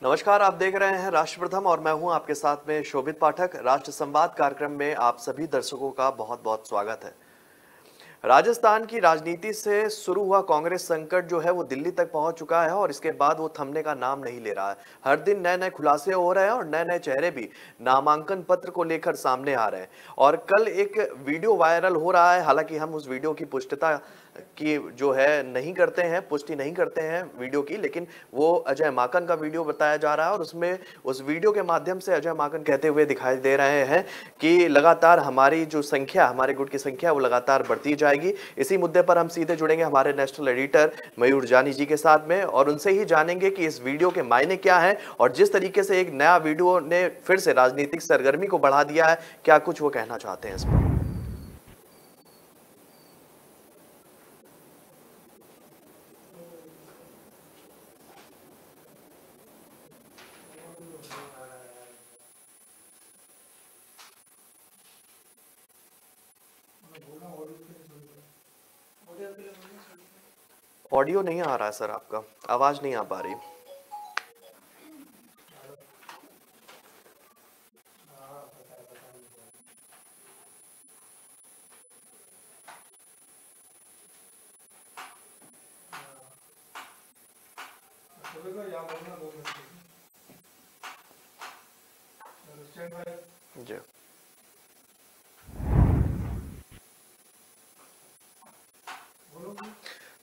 नमस्कार, आप देख रहे हैं राष्ट्र प्रथम और मैं हूं आपके साथ में शोभित पाठक। राष्ट्र संवाद कार्यक्रम में आप सभी दर्शकों का बहुत बहुत स्वागत है। राजस्थान की राजनीति से शुरू हुआ कांग्रेस संकट जो है वो दिल्ली तक पहुंच चुका है और इसके बाद वो थमने का नाम नहीं ले रहा है। हर दिन नए नए खुलासे हो रहे हैं और नए नए चेहरे भी नामांकन पत्र को लेकर सामने आ रहे हैं। और कल एक वीडियो वायरल हो रहा है, हालांकि हम उस वीडियो की पुष्टता की जो है नहीं करते हैं, पुष्टि नहीं करते हैं वीडियो की, लेकिन वो अजय माकन का वीडियो बताया जा रहा है और उसमें उस वीडियो के माध्यम से अजय माकन कहते हुए दिखाई दे रहे हैं कि लगातार हमारी जो संख्या, हमारे गुट की संख्या वो लगातार बढ़ती जाएगी। इसी मुद्दे पर हम सीधे जुड़ेंगे हमारे नेशनल एडिटर मयूर जानी जी के साथ में और उनसे ही जानेंगे कि इस वीडियो के मायने क्या है और जिस तरीके से एक नया वीडियो ने फिर से राजनीतिक सरगर्मी को बढ़ा दिया है, क्या कुछ वो कहना चाहते हैं इस पर। ऑडियो नहीं आ रहा है सर, आपका आवाज नहीं आ पा रही। जी,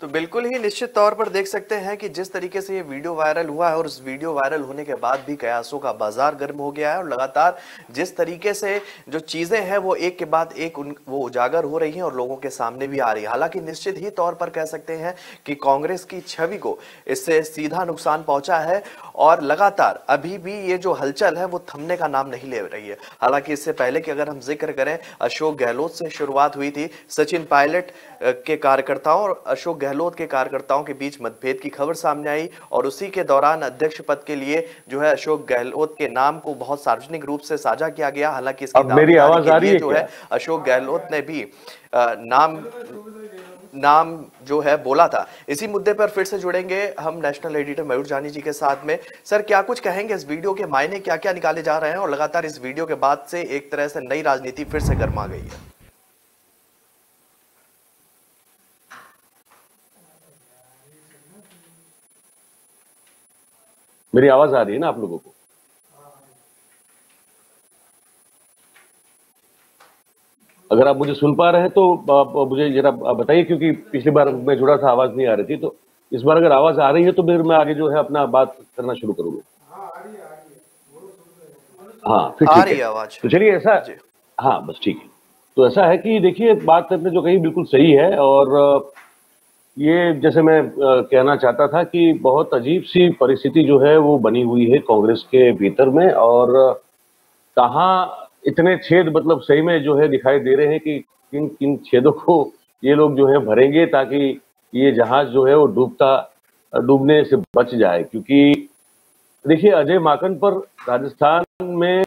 तो बिल्कुल ही निश्चित तौर पर देख सकते हैं कि जिस तरीके से ये वीडियो वायरल हुआ है और उस वीडियो वायरल होने के बाद भी कयासों का बाजार गर्म हो गया है और लगातार जिस तरीके से जो चीजें हैं वो एक के बाद एक वो उजागर हो रही हैं और लोगों के सामने भी आ रही है। हालांकि निश्चित ही तौर पर कह सकते हैं कि कांग्रेस की छवि को इससे सीधा नुकसान पहुंचा है और लगातार अभी भी ये जो हलचल है वो थमने का नाम नहीं ले रही है। हालांकि इससे पहले कि अगर हम जिक्र करें, अशोक गहलोत से शुरुआत हुई थी। सचिन पायलट के कार्यकर्ताओं और अशोक गहलोत के कार्यकर्ताओं के बीच मतभेद की खबर सामने आई और उसी के दौरान अध्यक्ष पद के लिए जो है अशोक गहलोत के नाम को बहुत सार्वजनिक रूप से साझा किया गया। हालांकि इसकी दावेदारी के लिए जो है अशोक गहलोत ने भी नाम जो है बोला था। इसी मुद्दे पर फिर से जुड़ेंगे हम नेशनल एडिटर मयूर जानी जी के साथ में। सर, क्या कुछ कहेंगे इस वीडियो के मायने क्या क्या निकाले जा रहे हैं और लगातार इस वीडियो के बाद से एक तरह से नई राजनीति फिर से गर्मा गई है। मेरी आवाज आ रही है ना आप लोगों को? अगर आप मुझे सुन पा रहे हैं तो आप मुझे जरा बताइए, क्योंकि पिछली बार मैं जुड़ा था आवाज नहीं आ रही थी। तो इस बार अगर आवाज आ रही है तो फिर मैं आगे जो है अपना बात करना शुरू करूंगा। हाँ, फिर ठीक है। आवाज तो चलिए ऐसा, हाँ बस ठीक है। तो ऐसा है कि देखिए, बात आपने जो कही बिल्कुल सही है और ये जैसे मैं कहना चाहता था कि बहुत अजीब सी परिस्थिति जो है वो बनी हुई है कांग्रेस के भीतर में। और कहाँ इतने छेद मतलब सही में जो है दिखाई दे रहे हैं कि किन किन छेदों को ये लोग जो है भरेंगे ताकि ये जहाज जो है वो डूबने से बच जाए। क्योंकि देखिए, अजय माकन पर राजस्थान में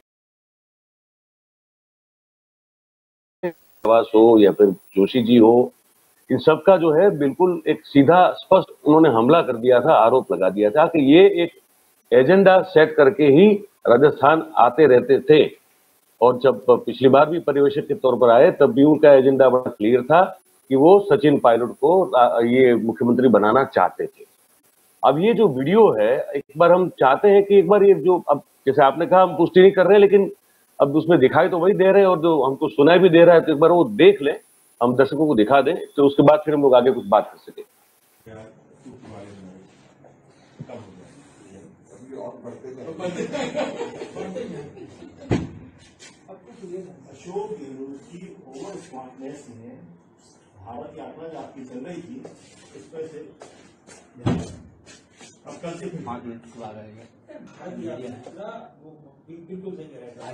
आवास हो या फिर जोशी जी हो, इन सब का जो है बिल्कुल एक सीधा स्पष्ट उन्होंने हमला कर दिया था, आरोप लगा दिया था कि ये एक एजेंडा सेट करके ही राजस्थान आते रहते थे। और जब पिछली बार भी पर्यवेक्षक के तौर पर आए तब भी उनका एजेंडा बड़ा क्लियर था कि वो सचिन पायलट को ये मुख्यमंत्री बनाना चाहते थे। अब ये जो वीडियो है, एक बार हम चाहते हैं कि एक बार ये जो, अब जैसे आपने कहा हम पुष्टि नहीं कर रहे, लेकिन अब उसमें दिखाई तो वही दे रहे हैं और जो हमको सुनाई भी दे रहा है, तो एक बार वो देख लें, हम दर्शकों को दिखा दें, तो उसके बाद फिर हम लोग आगे कुछ बात कर सकें। अशोक गहलोत की ओवर स्मार्टनेस में भारत यात्रा जो आपकी चल रही थी, इस पर से अब कल से 5 मिनट खुला रहेगा। बिल्कुल नहीं रहेगा।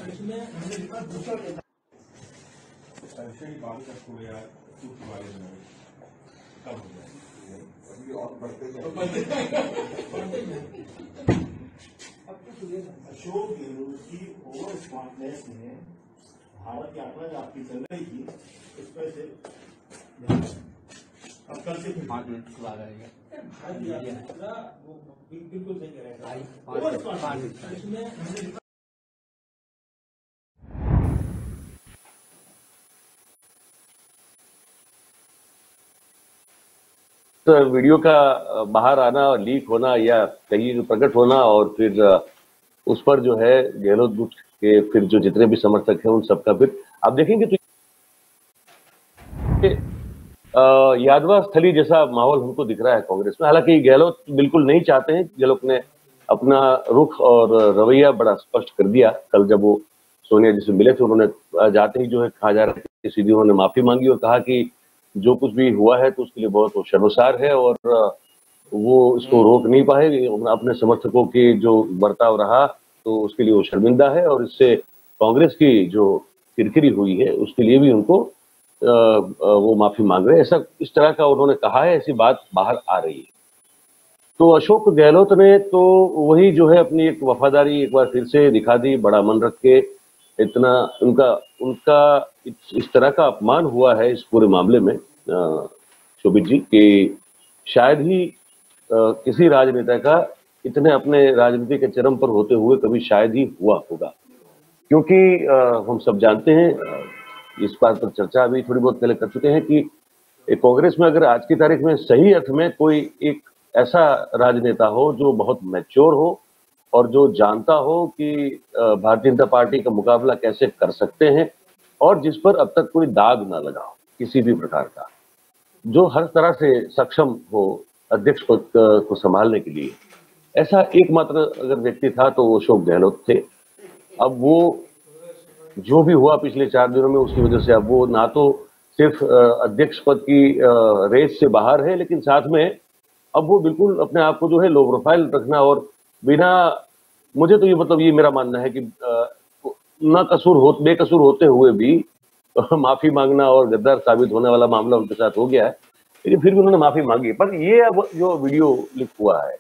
इसमें हमने लिखा दूसरा ऐसे ही बात कर छोड़े यार, सूट वाले में कब हो जाए अभी और बढ़ते अशोक गहलोत की ओवर स्मार्टनेस में भारत यात्रा जो आपकी चल रही थी, इस पर से अब कल से फिर 5 मिनट बाद आएगा। वो बिल्कुल सही कह रहे हैं। आई ओवर 5 स्मार्ट मिनट। इसमें हमने तो वीडियो का बाहर आना और लीक होना या कहीं प्रकट होना और फिर उस पर जो है गहलोत गुट के फिर जो जितने भी समर्थक हैं उन सबका फिर आप देखेंगे तो यादवा स्थली जैसा माहौल हमको दिख रहा है कांग्रेस में। हालांकि गहलोत बिल्कुल नहीं चाहते हैं। गहलोत ने अपना रुख और रवैया बड़ा स्पष्ट कर दिया। कल जब वो सोनिया जी से मिले थे, उन्होंने जाते ही जो है कहा जा रहा है सीधी उन्होंने माफी मांगी और कहा कि जो कुछ भी हुआ है तो उसके लिए बहुत वो शर्मसार है और वो इसको रोक नहीं पाए। अपने समर्थकों के जो बर्ताव रहा तो उसके लिए वो शर्मिंदा है और इससे कांग्रेस की जो किरकिरी हुई है उसके लिए भी उनको वो माफी मांग रहे हैं। ऐसा इस तरह का उन्होंने कहा है, ऐसी बात बाहर आ रही है। तो अशोक गहलोत ने तो वही जो है अपनी एक वफादारी एक बार फिर से दिखा दी, बड़ा मन रख के। इतना उनका उनका इस तरह का अपमान हुआ है इस पूरे मामले में शोभित जी कि शायद ही किसी राजनेता का इतने अपने राजनीति के चरम पर होते हुए कभी शायद ही हुआ होगा। क्योंकि हम सब जानते हैं, इस बात पर चर्चा अभी थोड़ी बहुत पहले कर चुके हैं कि कांग्रेस में अगर आज की तारीख में सही अर्थ में कोई एक ऐसा राजनेता हो जो बहुत मैच्योर हो और जो जानता हो कि भारतीय जनता पार्टी का मुकाबला कैसे कर सकते हैं और जिस पर अब तक कोई दाग ना लगा हो किसी भी प्रकार का, जो हर तरह से सक्षम हो अध्यक्ष पद को संभालने के लिए, ऐसा एकमात्र अगर व्यक्ति था तो वो अशोक गहलोत थे। अब वो जो भी हुआ पिछले 4 दिनों में उसकी वजह से अब वो ना तो सिर्फ अध्यक्ष पद की रेस से बाहर है, लेकिन साथ में अब वो बिल्कुल अपने आप को जो है लो प्रोफाइल रखना और बिना, मुझे तो ये मतलब ये मेरा मानना है कि बेकसूर होते हुए भी माफी मांगना और गद्दार साबित होने वाला मामला उनके साथ हो गया है, लेकिन फिर भी उन्होंने माफी मांगी। पर ये अब जो वीडियो लीक हुआ है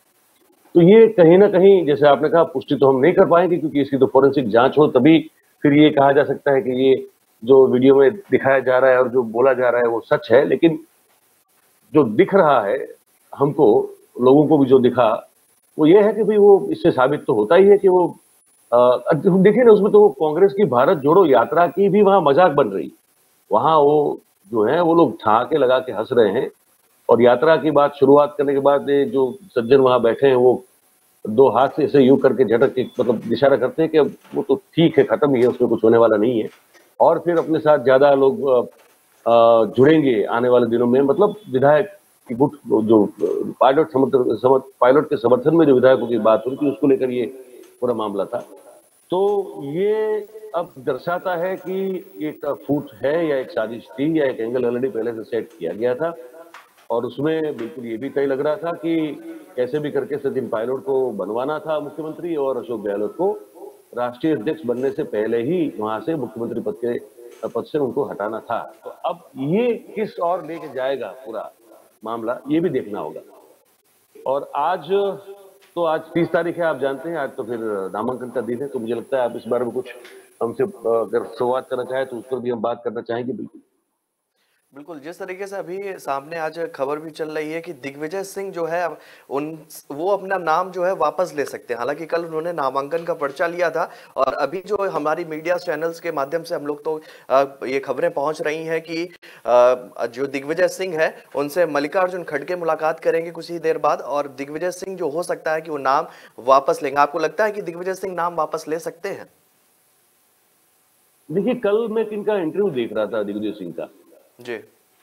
तो ये कहीं ना कहीं, जैसे आपने कहा, पुष्टि तो हम नहीं कर पाएंगे क्योंकि इसकी तो फोरेंसिक जांच हो तभी फिर ये कहा जा सकता है कि ये जो वीडियो में दिखाया जा रहा है और जो बोला जा रहा है वो सच है। लेकिन जो दिख रहा है हमको, लोगों को भी जो दिखा, वो ये है कि भाई वो इससे साबित तो होता ही है कि वो देखिए ना, उसमें तो वो कांग्रेस की भारत जोड़ो यात्रा की भी वहां मजाक बन रही। वहां वो जो है वो लोग ठहाके लगा के हंस रहे हैं और यात्रा की बात शुरुआत करने के बाद जो सज्जन वहां बैठे हैं वो 2 हाथ से ऐसे यूं करके झटक के मतलब इशारा करते हैं कि अब वो तो ठीक है, खत्म ही है, उसमें कुछ होने वाला नहीं है। और फिर अपने साथ ज्यादा लोग जुड़ेंगे आने वाले दिनों में। मतलब विधायक की गुट जो पायलट के समर्थन में जो विधायकों की बात हुई थी उसको लेकर ये पूरा मामला था। तो ये अब दर्शाता है कि एक फूट है या एक साजिश थी या एक एंगल ऑलरेडी पहले से सेट किया गया था और उसमें बिल्कुल ये भी तय लग रहा था कि कैसे भी करके सचिन पायलट को बनवाना था मुख्यमंत्री और अशोक गहलोत को राष्ट्रीय अध्यक्ष बनने से पहले ही वहां से मुख्यमंत्री पद से उनको हटाना था। तो अब ये किस और लेके जाएगा पूरा मामला, ये भी देखना होगा। और आज 30 तारीख है, आप जानते हैं, आज तो फिर नामांकन का दिन है। तो मुझे लगता है आप इस बारे में कुछ हमसे अगर संवाद करना चाहे तो उस पर भी हम बात करना चाहेंगे। बिल्कुल बिल्कुल, जिस तरीके से अभी सामने आज खबर भी चल रही है कि दिग्विजय सिंह जो है उन वो अपना नाम जो है वापस ले सकते हैं। हालांकि कल उन्होंने नामांकन का पर्चा लिया था और अभी जो हमारी मीडिया चैनल्स के माध्यम से हम लोग तो ये खबरें पहुंच रही हैं कि जो दिग्विजय सिंह है उनसे मल्लिकार्जुन खड़गे मुलाकात करेंगे कुछ ही देर बाद और दिग्विजय सिंह जो हो सकता है कि वो नाम वापस लेंगे। आपको लगता है कि दिग्विजय सिंह नाम वापस ले सकते हैं? देखिए, कल मैं किनका इंटरव्यू देख रहा था दिग्विजय सिंह का, जी।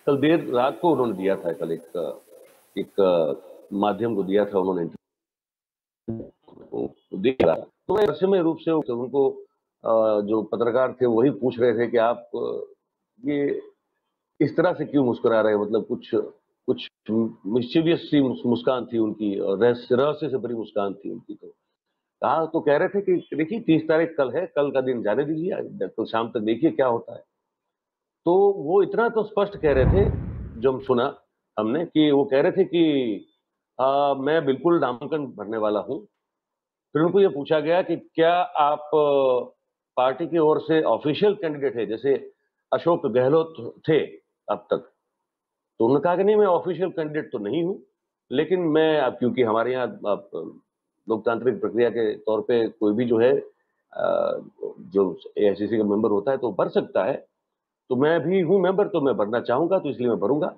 कल देर रात को उन्होंने दिया था। कल एक माध्यम को दिया था उन्होंने इंटरव्यू, देख रहा था। तो मैं रहस्यमय रूप से उनको जो पत्रकार थे वही पूछ रहे थे कि आप ये इस तरह से क्यों मुस्कुरा रहे हैं। मतलब कुछ मिस्चीवियस सी मुस्कान थी उनकी और रहस्य से भरी मुस्कान थी उनकी। तो कहा, तो कह रहे थे कि देखिए 30 तारीख कल है, कल का दिन जाने दीजिए, कल शाम तक देखिए क्या होता है। तो वो इतना तो स्पष्ट कह रहे थे, जो हम सुना हमने, कि वो कह रहे थे कि मैं बिल्कुल नामांकन भरने वाला हूं। फिर उनको ये पूछा गया कि क्या आप पार्टी की ओर से ऑफिशियल कैंडिडेट है, जैसे अशोक गहलोत थे अब तक, तो उन्होंने कहा कि नहीं, मैं ऑफिशियल कैंडिडेट तो नहीं हूँ, लेकिन मैं अब क्योंकि हमारे यहाँ लोकतांत्रिक प्रक्रिया के तौर पे कोई भी जो है जो एआईसीसी का मेंबर होता है तो भर सकता है, तो मैं भी हूँ मेंबर, तो मैं भरना चाहूंगा, तो इसलिए मैं भरूंगा।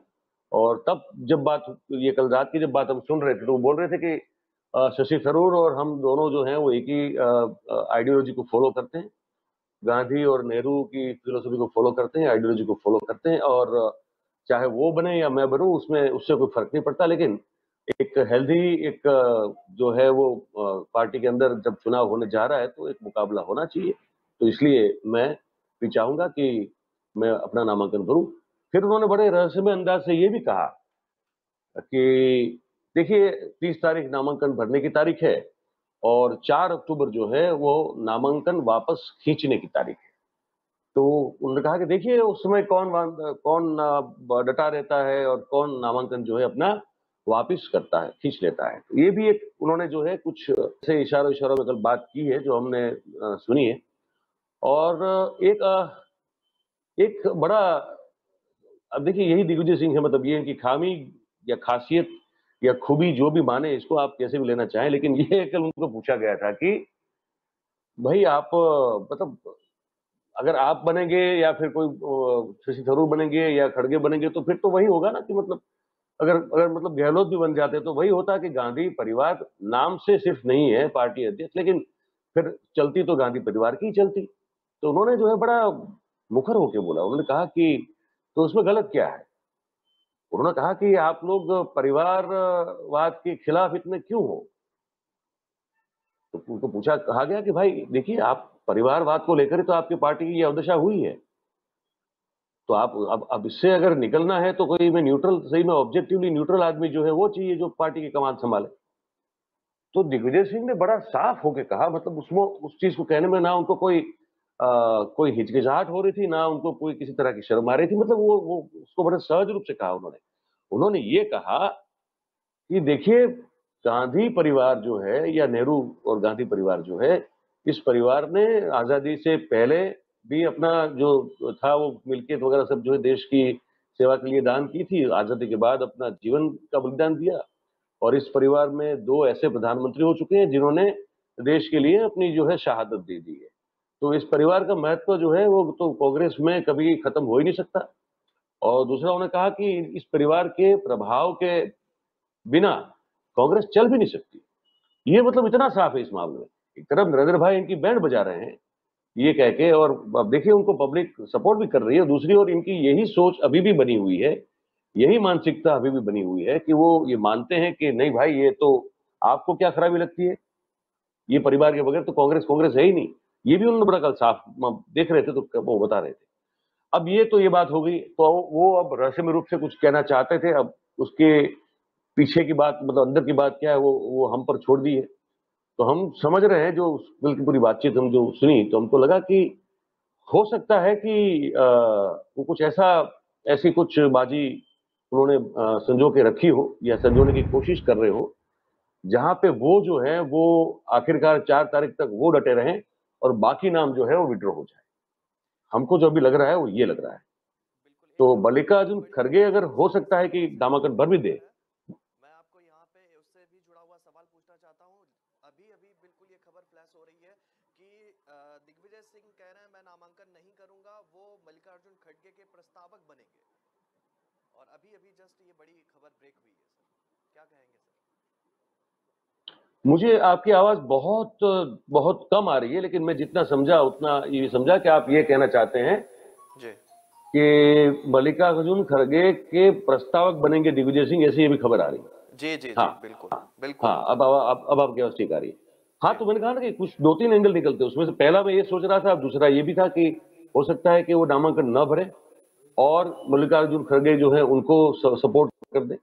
और तब जब बात, ये कल रात की जब बात हम सुन रहे थे, तो वो बोल रहे थे कि शशि थरूर और हम दोनों जो हैं वो एक ही आइडियोलॉजी को फॉलो करते हैं, गांधी और नेहरू की फिलोसफी को फॉलो करते हैं, आइडियोलॉजी को फॉलो करते हैं, और चाहे वो बने या मैं बनूं, उसमें उससे कोई फर्क नहीं पड़ता, लेकिन एक हेल्दी एक जो है वो पार्टी के अंदर जब चुनाव होने जा रहा है तो एक मुकाबला होना चाहिए। तो इसलिए मैं भी चाहूंगा कि मैं अपना नामांकन भरूं। फिर उन्होंने बड़े रहस्यमय अंदाज से ये भी कहा कि देखिए 30 तारीख नामांकन भरने की तारीख है और 4 अक्टूबर जो है वो नामांकन वापस खींचने की तारीख है। तो उन्होंने कहा कि देखिए उस समय कौन डटा रहता है और कौन नामांकन जो है अपना वापिस करता है, खींच लेता है। तो ये भी एक उन्होंने जो है कुछ ऐसे इशारों में कल बात की है जो हमने सुनी है। और एक बड़ा, अब देखिए यही दिग्विजय सिंह है, मतलब ये इनकी खामी या खासियत या खूबी जो भी माने, इसको आप कैसे भी लेना चाहें, लेकिन ये कल उनको पूछा गया था कि भाई आप मतलब अगर आप बनेंगे या फिर कोई शशि थरूर बनेंगे या खड़गे बनेंगे तो फिर तो वही होगा ना कि मतलब अगर अगर मतलब गहलोत भी बन जाते तो वही होता कि गांधी परिवार नाम से सिर्फ नहीं है पार्टी अध्यक्ष, लेकिन फिर चलती तो गांधी परिवार की ही चलती। तो उन्होंने जो है बड़ा मुखर होकर बोला, उन्होंने कहा कि तो उसमें गलत क्या है। उन्होंने कहा कि आप लोग परिवारवाद के खिलाफ इतने क्यों हो। तो उनको पूछा, कहा गया कि भाई देखिए आप परिवारवाद को लेकर ही तो आपकी पार्टी की ये अवदशा हुई है, तो आप अब इससे अगर निकलना है तो कोई में न्यूट्रल, सही में ऑब्जेक्टिवली न्यूट्रल आदमी जो है वो चाहिए जो पार्टी की कमान संभाले। तो दिग्विजय सिंह ने बड़ा साफ होकर कहा, मतलब उसमें उस चीज को कहने में ना उनको कोई हिचकिचाहट हो रही थी, ना उनको कोई किसी तरह की शर्म आ रही थी, मतलब वो उसको बड़े सहज रूप से कहा उन्होंने। उन्होंने ये कहा कि देखिए गांधी परिवार जो है या नेहरू और गांधी परिवार जो है, इस परिवार ने आजादी से पहले भी अपना जो था वो मिल्कियत वगैरह सब जो है देश की सेवा के लिए दान की थी, आजादी के बाद अपना जीवन का बलिदान दिया। और इस परिवार में 2 ऐसे प्रधानमंत्री हो चुके हैं जिन्होंने देश के लिए अपनी जो है शहादत दे दी है। तो इस परिवार का महत्व जो है वो तो कांग्रेस में कभी खत्म हो ही नहीं सकता। और दूसरा उन्होंने कहा कि इस परिवार के प्रभाव के बिना कांग्रेस चल भी नहीं सकती। ये मतलब इतना साफ है इस मामले में। एक तरफ नरेंद्र भाई इनकी बैंड बजा रहे हैं ये कह के, और अब देखिए उनको पब्लिक सपोर्ट भी कर रही है। दूसरी ओर इनकी यही सोच अभी भी बनी हुई है, यही मानसिकता अभी भी बनी हुई है कि वो ये मानते हैं कि नहीं भाई ये तो आपको क्या खराबी लगती है, ये परिवार के बगैर तो कांग्रेस कांग्रेस है ही नहीं। ये भी उन्होंने बड़ा कल साफ देख रहे थे तो वो बता रहे थे। अब ये बात हो गई, तो वो अब रहस्यमय रूप से कुछ कहना चाहते थे। अब उसके पीछे की बात, मतलब अंदर की बात क्या है, वो हम पर छोड़ दी है। तो हम समझ रहे हैं जो कल की पूरी बातचीत हम जो सुनी, तो हमको लगा कि हो सकता है कि वो कुछ ऐसी कुछ बाजी उन्होंने संजो के रखी हो या संजोने की कोशिश कर रहे हो, जहां पे वो जो है वो आखिरकार 4 तारीख तक वो डटे रहें और बाकी नाम जो है वो विड्रॉ हो जाए। हमको जो अभी लग रहा है वो ये लग रहा है। बिल्कुल तो एक मल्लिकार्जुन बड़ी खड़गे अगर हो हाँ सकता है कि नामांकन भर भी दे। मैं आपको यहाँ पे उससे भी जुड़ा हुआ सवाल पूछना चाहता हूँ। अभी अभी बिल्कुल ये खबर फ्लैश हो रही है कि दिग्विजय सिंह कह रहे हैं मैं नामांकन नहीं करूंगा, वो मल्लिकार्जुन खड़गे के प्रस्तावक बनेंगे। और अभी अभी जस्ट ये बड़ी खबर ब्रेक हुई है सर, क्या कहेंगे सर? मुझे आपकी आवाज बहुत बहुत कम आ रही है, लेकिन मैं जितना समझा उतना ये समझा कि आप ये कहना चाहते हैं जी कि मल्लिकार्जुन खड़गे के प्रस्तावक बनेंगे दिग्विजय सिंह, ऐसी ये भी खबर आ रही है। जी जी जी हाँ बिल्कुल हाँ बिल्कुल। हाँ, अब आपकी आवाज ठीक आ रही है। हाँ, जी तो मैंने कहा ना कि कुछ 2-3 एंगल निकलते हैं उसमें से। पहला मैं ये सोच रहा था, दूसरा ये भी था कि हो सकता है कि वो नामांकन न भरे और मल्लिकार्जुन खड़गे जो है उनको सपोर्ट कर दे।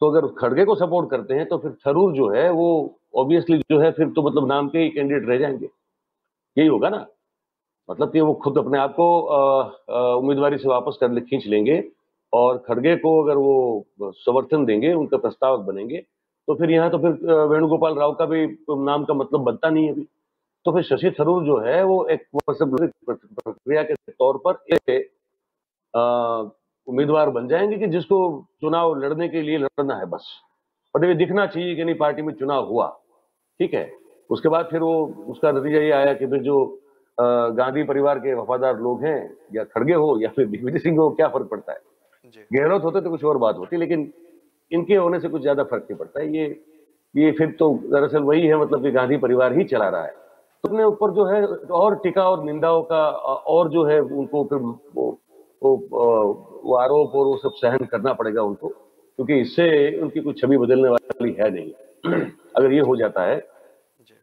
तो अगर खड़गे को सपोर्ट करते हैं तो फिर थरूर जो है वो ऑब्वियसली जो है फिर तो मतलब नाम के ही कैंडिडेट रह जाएंगे। यही होगा ना, मतलब कि वो खुद अपने आप को उम्मीदवारी से वापस खींच लेंगे और खड़गे को अगर वो समर्थन देंगे, उनका प्रस्तावक बनेंगे, तो फिर यहाँ तो फिर वेणुगोपाल राव का भी नाम का मतलब बनता नहीं है अभी। तो फिर शशि थरूर जो है वो एक प्रक्रिया के तौर पर एक उम्मीदवार बन जाएंगे कि जिसको चुनाव लड़ने के लिए लड़ना है बस, और ये दिखना चाहिए कि नहीं पार्टी में चुनाव हुआ, ठीक है। उसके बाद फिर वो उसका नतीजा ये आया कि फिर जो गांधी परिवार के वफादार लोग हैं, या खड़गे हो या फिर दिग्विजय सिंह हो, क्या फर्क पड़ता है। जी गहलोत होते तो कुछ और बात होती, लेकिन इनके होने से कुछ ज्यादा फर्क नहीं पड़ता है। ये फिर तो दरअसल वही है, मतलब कि गांधी परिवार ही चला रहा है। तो अपने ऊपर जो है और टीका और निंदाओं का और जो है उनको फिर वो आरोप और वो सब सहन करना पड़ेगा उनको, क्योंकि इससे उनकी कुछ छवि बदलने वाली है नहीं। अगर ये हो जाता है जी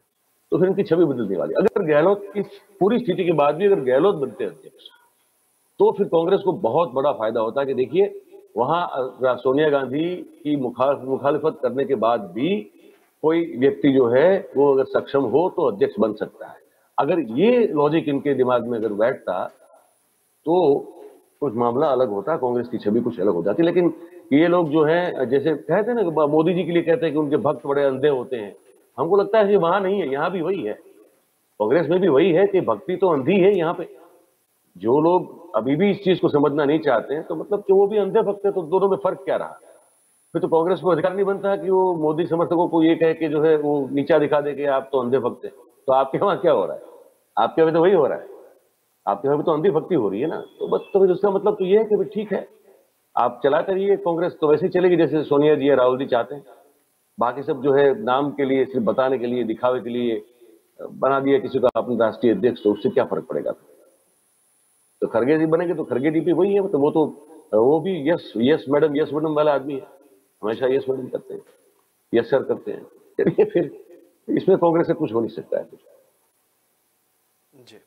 तो फिर इनकी छवि बदलने वाली। अगर गहलोत, इस पूरी स्थिति के बाद भी अगर गहलोत बनते अध्यक्ष, तो फिर कांग्रेस को बहुत बड़ा फायदा होता है कि देखिए वहां सोनिया गांधी की मुखालिफत करने के बाद भी कोई व्यक्ति जो है वो अगर सक्षम हो तो अध्यक्ष बन सकता है। अगर ये लॉजिक इनके दिमाग में अगर बैठता तो कुछ मामला अलग होता, कांग्रेस की छवि कुछ अलग हो जाती। लेकिन ये लोग जो है, जैसे कहते हैं ना, मोदी जी के लिए कहते हैं कि उनके भक्त बड़े अंधे होते हैं, हमको लगता है कि वहां नहीं है, यहाँ भी वही है, कांग्रेस में भी वही है कि भक्ति तो अंधी है। यहाँ पे जो लोग अभी भी इस चीज को समझना नहीं चाहते हैं, तो मतलब कि वो भी अंधे भक्त है, तो दोनों में फर्क क्या रहा। फिर तो कांग्रेस को अधिकार नहीं बनता कि वो मोदी समर्थकों को ये कहे कि जो है वो नीचा दिखा दे कि आप तो अंधे भक्त हैं। तो आपके वहां क्या हो रहा है, आपके वहां तो वही हो रहा है, आपके वहां तो अंधी भक्ति हो रही है ना। तो बस, तो फिर उसका मतलब तो ये है कि ठीक है, आप चलाते रहिए, कांग्रेस तो वैसे ही चलेगी जैसे सोनिया जी या राहुल जी चाहते हैं। बाकी सब जो है नाम के लिए, सिर्फ बताने के लिए, दिखावे के लिए बना दिया किसी का अपना राष्ट्रीय अध्यक्ष, तो उससे क्या फर्क पड़ेगा। तो खरगे जी बनेंगे तो खरगे जी भी वही है, मतलब वो भी यस यस मैडम वाला आदमी है, हमेशा यस मैडम करते हैं, यस सर करते हैं। चलिए फिर इसमें कांग्रेस से कुछ हो नहीं सकता है। जी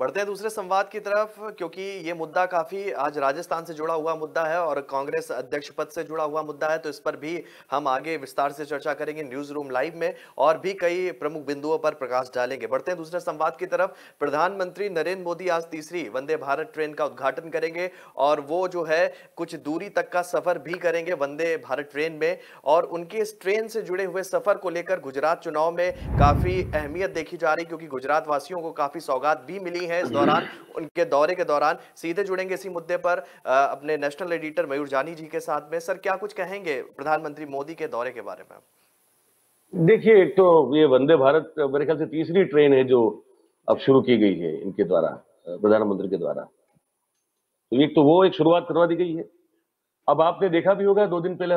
बढ़ते हैं दूसरे संवाद की तरफ, क्योंकि ये मुद्दा काफी आज राजस्थान से जुड़ा हुआ मुद्दा है और कांग्रेस अध्यक्ष पद से जुड़ा हुआ मुद्दा है, तो इस पर भी हम आगे विस्तार से चर्चा करेंगे न्यूज रूम लाइव में और भी कई प्रमुख बिंदुओं पर प्रकाश डालेंगे। बढ़ते हैं दूसरे संवाद की तरफ। प्रधानमंत्री नरेंद्र मोदी आज तीसरी वंदे भारत ट्रेन का उद्घाटन करेंगे और वो जो है कुछ दूरी तक का सफर भी करेंगे वंदे भारत ट्रेन में, और उनके इस ट्रेन से जुड़े हुए सफर को लेकर गुजरात चुनाव में काफी अहमियत देखी जा रही, क्योंकि गुजरात वासियों को काफी सौगात भी मिली है इस दौरान, उनके दौरे के दौरान। सीधे जुड़ेंगे इसी मुद्दे पर अपने नेशनल एडिटर मयूर जानी जी के साथ में। सर, क्या कुछ कहेंगे प्रधानमंत्री मोदी के दौरे के बारे में? देखिए, एक तो ये वंदे भारत मेरे ख्याल से तीसरी ट्रेन है जो अब शुरू की गई है इनके द्वारा, प्रधानमंत्री के द्वारा। तो एक तो वो एक शुरुआत करवा दी गई है। अब आपने देखा भी होगा, 2 दिन पहले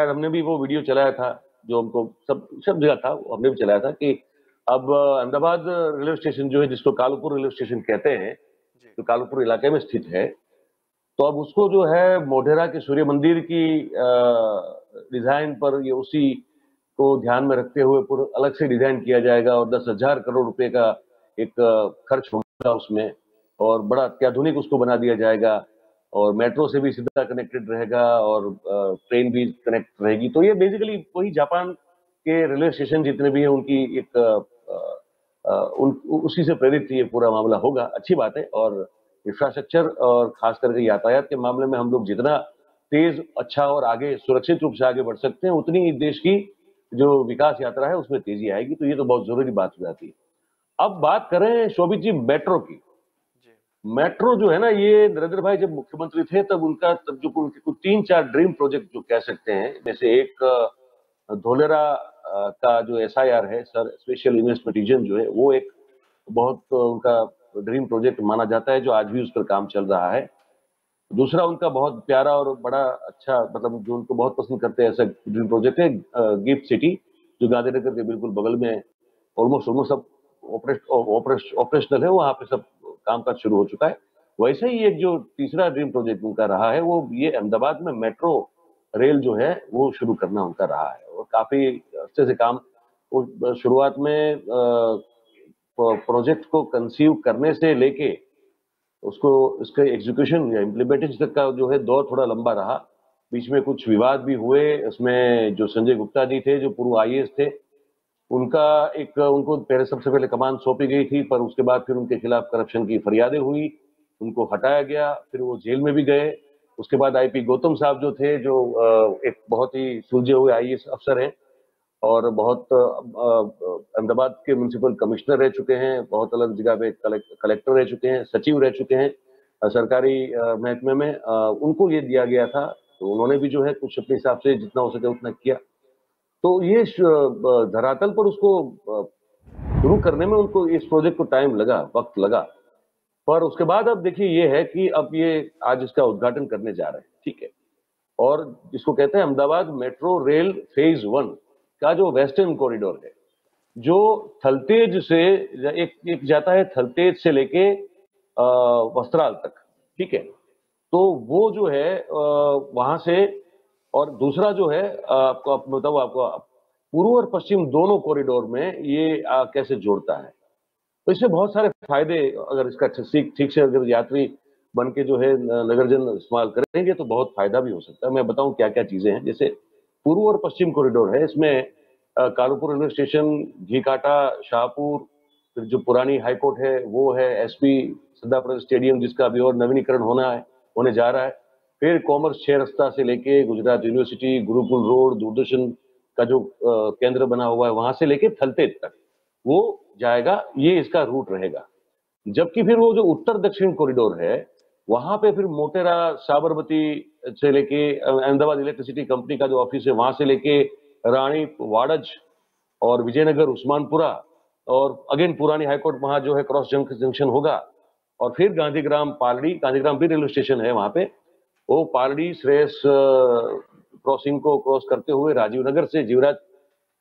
हमने भी वो वीडियो चलाया था, जो हमको सब जगह था, हमने भी चलाया था कि अब अहमदाबाद रेलवे स्टेशन जो है, जिसको कालूपुर रेलवे स्टेशन कहते हैं, जो कालूपुर इलाके में स्थित है, तो अब उसको जो है मोढेरा के सूर्य मंदिर की डिजाइन पर, ये उसी को ध्यान में रखते हुए पूरा अलग से डिजाइन किया जाएगा और 10,000 करोड़ रुपए का एक खर्च होगा उसमें, और बड़ा अत्याधुनिक उसको बना दिया जाएगा, और मेट्रो से भी सीधा कनेक्टेड रहेगा और ट्रेन भी कनेक्ट रहेगी। तो ये बेसिकली वही जापान के रेलवे स्टेशन जितने भी हैं उनकी एक उसी से प्रेरित ये पूरा मामला होगा। अच्छी बात है। और इंफ्रास्ट्रक्चर और खास करके यातायात के मामले में हम लोग जितना तेज, अच्छा और आगे सुरक्षित रूप से आगे बढ़ सकते हैं, उतनी ही देश की जो विकास यात्रा है उसमें तेजी आएगी। तो ये तो बहुत जरूरी बात हो जाती है। अब बात करें शोभित जी मेट्रो की। मेट्रो जो है ना, ये नरेंद्र भाई जब मुख्यमंत्री थे तब उनका, तब जो उनके कुछ 3-4 ड्रीम प्रोजेक्ट जो कह सकते हैं, जैसे एक धोलेरा का जो SIR है, सर स्पेशल इन्वेस्टमेंट रीजन जो है, वो एक बहुत उनका ड्रीम प्रोजेक्ट माना जाता है, जो आज भी उस पर काम चल रहा है। दूसरा उनका बहुत प्यारा और बड़ा अच्छा, मतलब जो उनको बहुत पसंद करते हैं ऐसा ड्रीम प्रोजेक्ट है गिफ्ट सिटी, जो गांधीनगर के बिल्कुल बगल में ऑलमोस्ट सब ऑपरेशनल है, वहां पे सब कामकाज शुरू हो चुका है। वैसे ही एक जो तीसरा ड्रीम प्रोजेक्ट उनका रहा है, वो ये अहमदाबाद में मेट्रो रेल जो है वो शुरू करना उनका रहा है, और काफी अच्छे से काम शुरुआत में प्रोजेक्ट को कंसीव करने से लेके उसको इसके एग्जीक्यूशन या इम्प्लीमेंटेशन तक का जो है दौर थोड़ा लंबा रहा। बीच में कुछ विवाद भी हुए। उसमें जो संजय गुप्ता जी थे, जो पूर्व IAS थे, उनको सबसे पहले कमान सौंपी गई थी, पर उसके बाद फिर उनके खिलाफ करप्शन की फरियादें हुई, उनको हटाया गया, फिर वो जेल में भी गए। उसके बाद IP गौतम साहब जो थे, जो एक बहुत ही सुलझे हुए IAS अफसर हैं और बहुत अहमदाबाद के म्युनिसिपल कमिश्नर रह चुके हैं, बहुत अलग जगह पे कलेक्टर रह चुके हैं, सचिव रह चुके हैं। सरकारी महकमे में उनको ये दिया गया था, तो उन्होंने भी जो है कुछ अपने हिसाब से जितना हो सके उतना किया। तो ये धरातल पर उसको शुरू करने में उनको इस प्रोजेक्ट को टाइम लगा, वक्त लगा। पर उसके बाद अब देखिए ये है कि अब ये आज इसका उद्घाटन करने जा रहे हैं, ठीक है। और जिसको कहते हैं अहमदाबाद मेट्रो रेल फेज 1 का जो वेस्टर्न कॉरिडोर है, जो थलतेज से एक जाता है, थलतेज से लेके वस्त्राल तक, ठीक है। तो वो जो है वहां से, और दूसरा जो है आपको बताओ, आपको पूर्व और पश्चिम दोनों कॉरिडोर में ये कैसे जोड़ता है। तो इससे बहुत सारे फायदे, अगर इसका ठीक से अगर यात्री बन के जो है नगरजन इस्तेमाल करेंगे तो बहुत फायदा भी हो सकता है। मैं बताऊं क्या क्या चीजें हैं। जैसे पूर्व और पश्चिम कॉरिडोर है, इसमें कालूपुर रेलवे स्टेशन, घीकाटा, शाहपुर, फिर जो पुरानी हाईकोर्ट है वो है, एसपी सदाप्रद स्टेडियम जिसका अभी और नवीनीकरण होने जा रहा है, फिर कॉमर्स 6 रास्ता से लेके गुजरात यूनिवर्सिटी, गुरुकुल रोड, दूरदर्शन का जो केंद्र बना हुआ है वहां से लेके थलतेज तक वो जाएगा, ये इसका रूट रहेगा। जबकि फिर वो जो उत्तर दक्षिण कॉरिडोर है वहां पे फिर मोटेरा, साबरमती से लेके अहमदाबाद इलेक्ट्रिसिटी कंपनी का जो ऑफिस है वहां से लेके रानी, वाड़ज और विजयनगर, उस्मानपुरा, और अगेन पुरानी हाईकोर्ट वहां जो है क्रॉस जंक्शन होगा, और फिर गांधीग्राम, पालड़ी, गांधीग्राम भी रेलवे स्टेशन है वहां पे, वो पालड़ी श्रेयस क्रॉसिंग को क्रॉस करते हुए राजीव नगर से जीवराज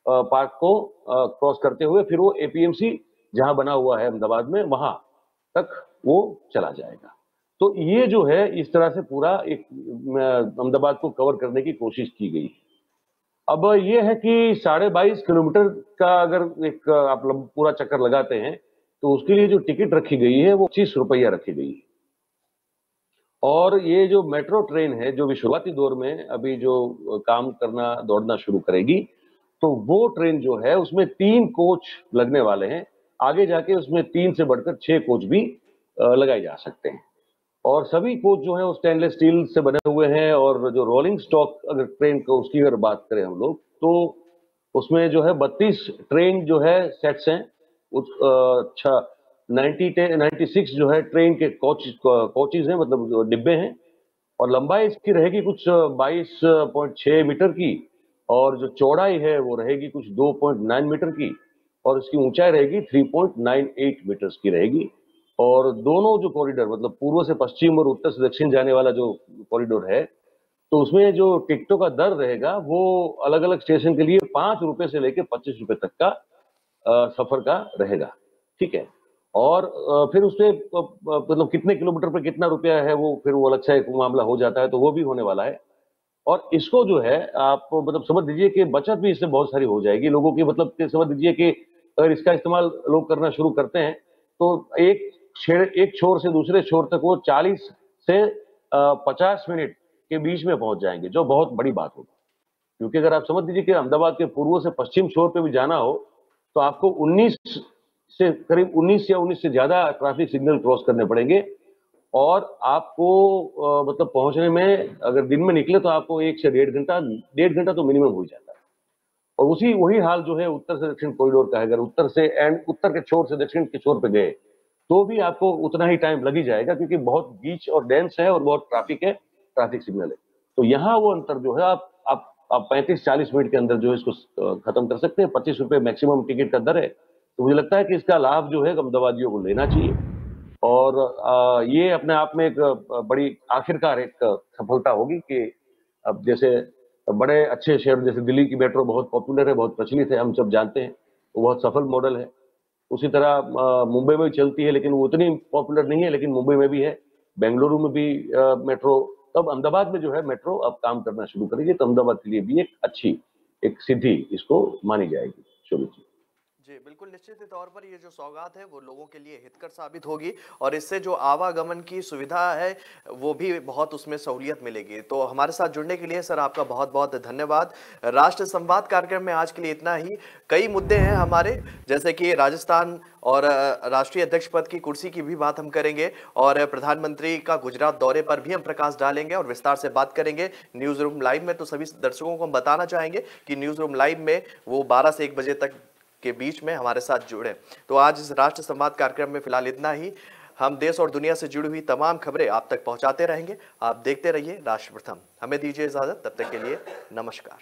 पार्क को क्रॉस करते हुए फिर वो एपीएमसी जहां बना हुआ है अहमदाबाद में वहां तक वो चला जाएगा। तो ये जो है इस तरह से पूरा एक अहमदाबाद को कवर करने की कोशिश की गई। अब ये है कि 22.5 किलोमीटर का अगर एक आप पूरा चक्कर लगाते हैं तो उसके लिए जो टिकट रखी गई है वो 25 रुपया रखी गई है। और ये जो मेट्रो ट्रेन है जो भी शुरुआती दौर में अभी जो काम करना, दौड़ना शुरू करेगी, तो वो ट्रेन जो है उसमें 3 कोच लगने वाले हैं। आगे जाके उसमें 3 से बढ़कर 6 कोच भी लगाए जा सकते हैं। और सभी कोच जो है वो स्टेनलेस स्टील से बने हुए हैं। और जो रोलिंग स्टॉक अगर ट्रेन को उसकी अगर बात करें हम लोग, तो उसमें जो है 32 ट्रेन जो है सेट्स हैं। 96 जो है ट्रेन के कोचेज हैं, मतलब डिब्बे हैं। और लंबाई इसकी रहेगी कुछ 22.6 मीटर की, और जो चौड़ाई है वो रहेगी कुछ 2.9 मीटर की, और इसकी ऊंचाई रहेगी 3.98 मीटर्स की रहेगी। और दोनों जो कॉरिडोर, मतलब पूर्व से पश्चिम और उत्तर से दक्षिण जाने वाला जो कॉरिडोर है, तो उसमें जो टिकटों का दर रहेगा वो अलग अलग स्टेशन के लिए 5 रुपए से लेकर 25 रुपए तक का सफर का रहेगा, ठीक है। और फिर उसमें मतलब कितने किलोमीटर पर कितना रुपया है वो फिर वो अलग से एक मामला हो जाता है, तो वो भी होने वाला है। और इसको जो है आप मतलब समझ लीजिए कि बचत भी इससे बहुत सारी हो जाएगी लोगों की। मतलब कि समझ लीजिए कि अगर इसका इस्तेमाल लोग करना शुरू करते हैं तो एक छोर से दूसरे छोर तक वो 40 से 50 मिनट के बीच में पहुंच जाएंगे, जो बहुत बड़ी बात होगी। क्योंकि अगर आप समझ लीजिए कि अहमदाबाद के पूर्व से पश्चिम छोर पे भी जाना हो तो आपको 19 से करीब 19 या 19 से ज्यादा ट्रैफिक सिग्नल क्रॉस करने पड़ेंगे। और आपको मतलब पहुंचने में अगर दिन में निकले तो आपको 1 से 1.5 घंटा तो मिनिमम हो जाता है। और वही हाल जो है उत्तर से दक्षिण कॉरिडोर का है। अगर उत्तर के छोर से दक्षिण के छोर पे गए तो भी आपको उतना ही टाइम लग ही जाएगा, क्योंकि बहुत बीच और डेंस है और बहुत ट्रैफिक है, ट्रैफिक सिग्नल है। तो यहाँ वो अंतर जो है आप 35-40 मिनट के अंदर जो है इसको खत्म कर सकते हैं। 25 रुपए मैक्सिमम टिकट का दर है। तो मुझे लगता है कि इसका लाभ जो है अहमदाबादियों को लेना चाहिए। और ये अपने आप में एक बड़ी आखिरकार एक सफलता होगी कि अब जैसे बड़े अच्छे शहर जैसे दिल्ली की मेट्रो बहुत पॉपुलर है, बहुत प्रचलित है, हम सब जानते हैं, वो बहुत सफल मॉडल है। उसी तरह मुंबई में भी चलती है, लेकिन वो उतनी पॉपुलर नहीं है, लेकिन मुंबई में भी है, बेंगलुरु में भी मेट्रो। तब अहमदाबाद में जो है मेट्रो अब काम करना शुरू करेगी, तो अहमदाबाद के लिए भी एक अच्छी एक सिद्धि इसको मानी जाएगी। शोभित जी। जी बिल्कुल, निश्चित तौर पर ये जो सौगात है वो लोगों के लिए हितकर साबित होगी, और इससे जो आवागमन की सुविधा है वो भी बहुत उसमें सहूलियत मिलेगी। तो हमारे साथ जुड़ने के लिए सर आपका बहुत बहुत धन्यवाद। राष्ट्र संवाद कार्यक्रम में आज के लिए इतना ही। कई मुद्दे हैं हमारे, जैसे कि राजस्थान और राष्ट्रीय अध्यक्ष पद की कुर्सी की भी बात हम करेंगे, और प्रधानमंत्री का गुजरात दौरे पर भी हम प्रकाश डालेंगे और विस्तार से बात करेंगे न्यूज़ रूम लाइव में। तो सभी दर्शकों को हम बताना चाहेंगे कि न्यूज़ रूम लाइव में वो 12 से 1 बजे तक के बीच में हमारे साथ जुड़े। तो आज इस राष्ट्र संवाद कार्यक्रम में फिलहाल इतना ही। हम देश और दुनिया से जुड़ी हुई तमाम खबरें आप तक पहुंचाते रहेंगे। आप देखते रहिए राष्ट्र प्रथम। हमें दीजिए इजाजत, तब तक के लिए नमस्कार।